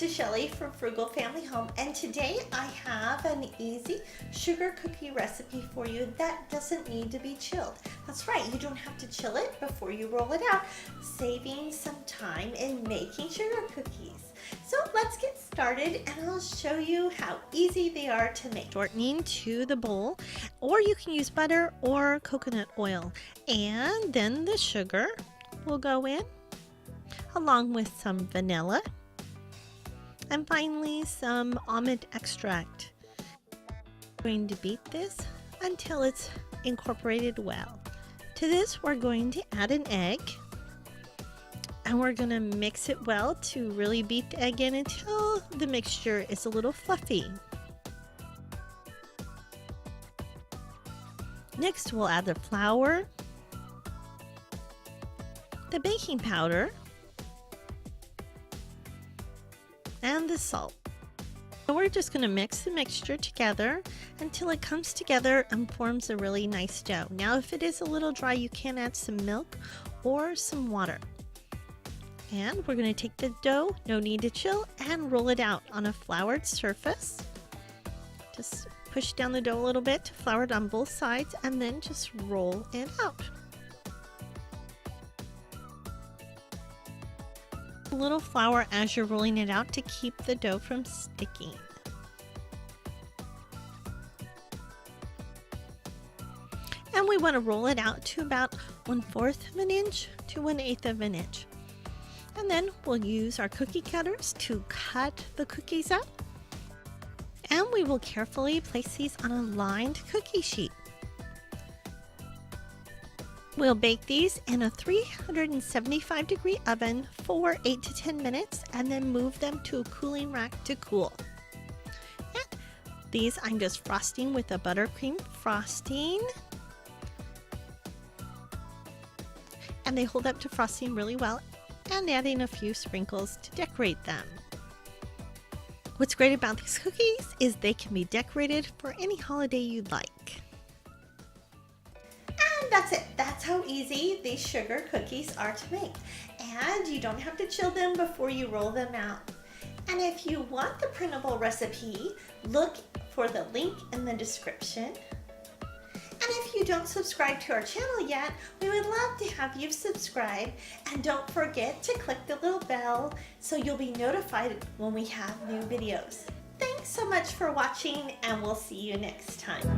this is Shelly from Frugal Family Home, and today I have an easy sugar cookie recipe for you that doesn't need to be chilled. That's right, you don't have to chill it before you roll it out, saving some time in making sugar cookies. So let's get started and I'll show you how easy they are to make. Shortening to the bowl, or you can use butter or coconut oil, and then the sugar will go in along with some vanilla and finally some almond extract. I'm going to beat this until it's incorporated well. To this we're going to add an egg, and we're going to mix it well to really beat the egg in until the mixture is a little fluffy. Next we'll add the flour, the baking powder, and the salt. So we're just going to mix the mixture together until it comes together and forms a really nice dough. Now if it is a little dry, you can add some milk or some water. And we're going to take the dough, no need to chill, and roll it out on a floured surface. Just push down the dough a little bit to flour it on both sides and then just roll it out. A little flour as you're rolling it out to keep the dough from sticking. And we want to roll it out to about 1/4 of an inch to 1/8 of an inch. And then we'll use our cookie cutters to cut the cookies up. And we will carefully place these on a lined cookie sheet. We'll bake these in a 375-degree oven for 8 to 10 minutes and then move them to a cooling rack to cool. And these I'm just frosting with a buttercream frosting. And they hold up to frosting really well, and adding a few sprinkles to decorate them. What's great about these cookies is they can be decorated for any holiday you'd like. That's it. That's how easy these sugar cookies are to make. And you don't have to chill them before you roll them out. And if you want the printable recipe, look for the link in the description. And if you don't subscribe to our channel yet, we would love to have you subscribe. And don't forget to click the little bell so you'll be notified when we have new videos. Thanks so much for watching, and we'll see you next time.